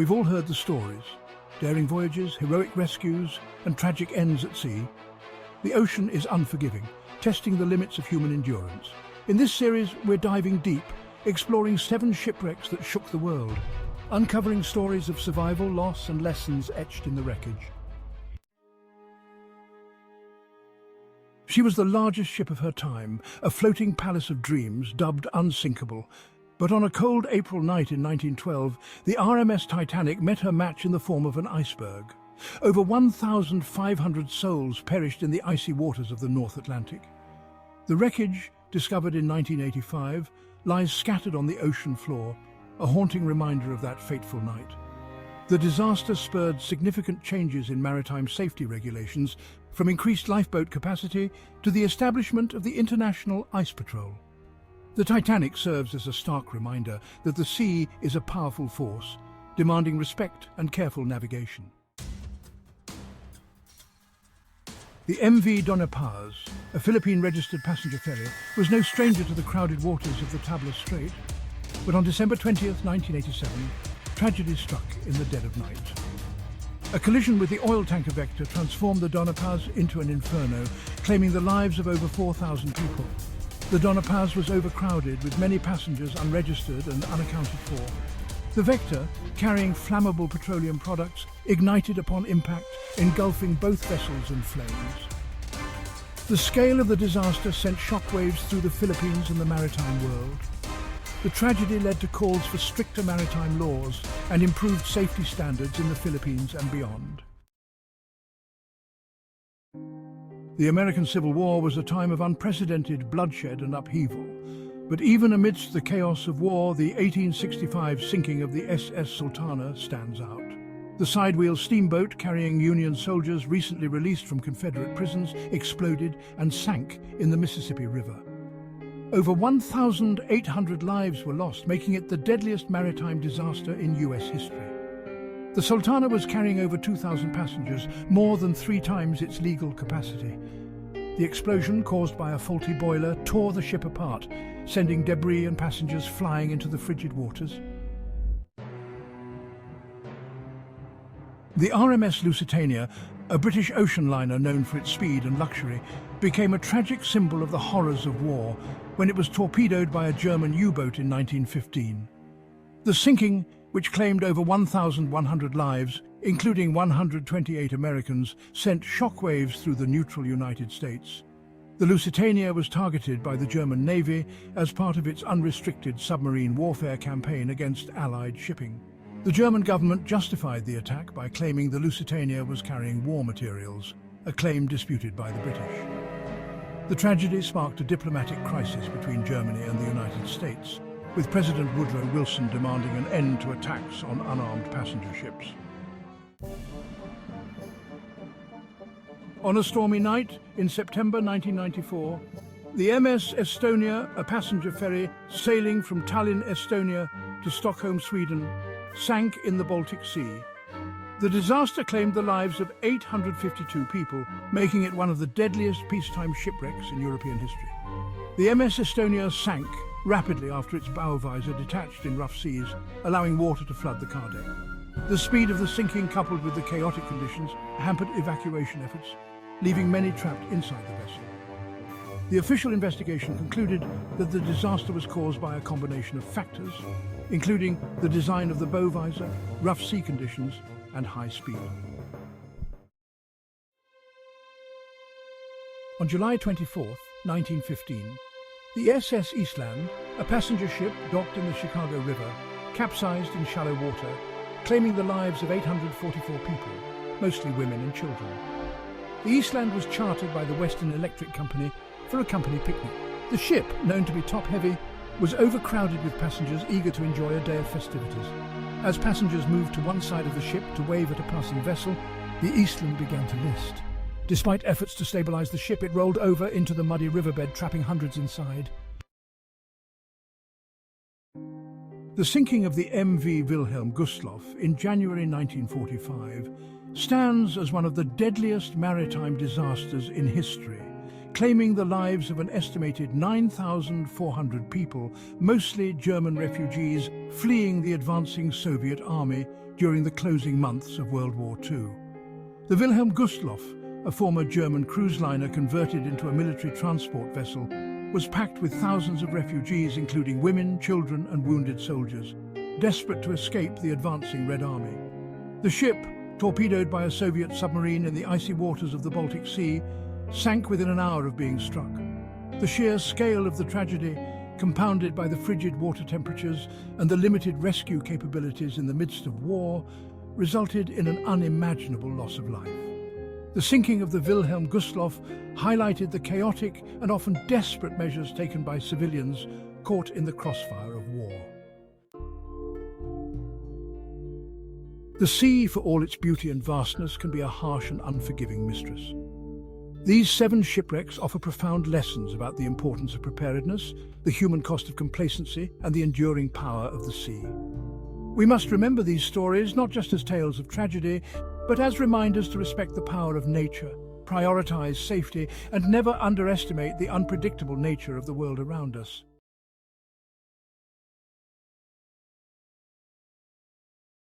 We've all heard the stories: daring voyages, heroic rescues, and tragic ends at sea. The ocean is unforgiving, testing the limits of human endurance. In this series, we're diving deep, exploring 7 shipwrecks that shook the world, uncovering stories of survival, loss, and lessons etched in the wreckage. She was the largest ship of her time, a floating palace of dreams dubbed unsinkable. But on a cold April night in 1912, the RMS Titanic met her match in the form of an iceberg. Over 1,500 souls perished in the icy waters of the North Atlantic. The wreckage, discovered in 1985, lies scattered on the ocean floor, a haunting reminder of that fateful night. The disaster spurred significant changes in maritime safety regulations, from increased lifeboat capacity to the establishment of the International Ice Patrol. The Titanic serves as a stark reminder that the sea is a powerful force, demanding respect and careful navigation. The MV Dona Paz, a Philippine-registered passenger ferry, was no stranger to the crowded waters of the Tablas Strait. But on December 20th, 1987, tragedy struck in the dead of night. A collision with the oil tanker Vector transformed the Dona Paz into an inferno, claiming the lives of over 4,000 people. The Dona Paz was overcrowded, with many passengers unregistered and unaccounted for. The Vector, carrying flammable petroleum products, ignited upon impact, engulfing both vessels in flames. The scale of the disaster sent shockwaves through the Philippines and the maritime world. The tragedy led to calls for stricter maritime laws and improved safety standards in the Philippines and beyond. The American Civil War was a time of unprecedented bloodshed and upheaval. But even amidst the chaos of war, the 1865 sinking of the SS Sultana stands out. The sidewheel steamboat carrying Union soldiers recently released from Confederate prisons exploded and sank in the Mississippi River. Over 1,800 lives were lost, making it the deadliest maritime disaster in US history. The Sultana was carrying over 2,000 passengers, more than 3 times its legal capacity. The explosion, caused by a faulty boiler, tore the ship apart, sending debris and passengers flying into the frigid waters. The RMS Lusitania, a British ocean liner known for its speed and luxury, became a tragic symbol of the horrors of war when it was torpedoed by a German U-boat in 1915. The sinking, which claimed over 1,100 lives, including 128 Americans, sent shockwaves through the neutral United States. The Lusitania was targeted by the German Navy as part of its unrestricted submarine warfare campaign against Allied shipping. The German government justified the attack by claiming the Lusitania was carrying war materials, a claim disputed by the British. The tragedy sparked a diplomatic crisis between Germany and the United States, with President Woodrow Wilson demanding an end to attacks on unarmed passenger ships. On a stormy night in September 1994, the MS Estonia, a passenger ferry sailing from Tallinn, Estonia to Stockholm, Sweden, sank in the Baltic Sea. The disaster claimed the lives of 852 people, making it one of the deadliest peacetime shipwrecks in European history. The MS Estonia sank rapidly after its bow visor detached in rough seas, allowing water to flood the car deck. The speed of the sinking, coupled with the chaotic conditions, hampered evacuation efforts, leaving many trapped inside the vessel. The official investigation concluded that the disaster was caused by a combination of factors, including the design of the bow visor, rough sea conditions, and high speed. On July 24, 1915, the SS Eastland, a passenger ship docked in the Chicago River, capsized in shallow water, claiming the lives of 844 people, mostly women and children. The Eastland was chartered by the Western Electric Company for a company picnic. The ship, known to be top-heavy, was overcrowded with passengers eager to enjoy a day of festivities. As passengers moved to one side of the ship to wave at a passing vessel, the Eastland began to list. Despite efforts to stabilize the ship, it rolled over into the muddy riverbed, trapping hundreds inside. The sinking of the MV Wilhelm Gustloff in January 1945 stands as one of the deadliest maritime disasters in history, claiming the lives of an estimated 9,400 people, mostly German refugees fleeing the advancing Soviet army during the closing months of World War II. The Wilhelm Gustloff, a former German cruise liner converted into a military transport vessel, was packed with thousands of refugees, including women, children and wounded soldiers, desperate to escape the advancing Red Army. The ship, torpedoed by a Soviet submarine in the icy waters of the Baltic Sea, sank within an hour of being struck. The sheer scale of the tragedy, compounded by the frigid water temperatures and the limited rescue capabilities in the midst of war, resulted in an unimaginable loss of life. The sinking of the Wilhelm Gustloff highlighted the chaotic and often desperate measures taken by civilians caught in the crossfire of war. The sea, for all its beauty and vastness, can be a harsh and unforgiving mistress. These 7 shipwrecks offer profound lessons about the importance of preparedness, the human cost of complacency, and the enduring power of the sea. We must remember these stories not just as tales of tragedy, but as reminders to respect the power of nature, prioritize safety, and never underestimate the unpredictable nature of the world around us.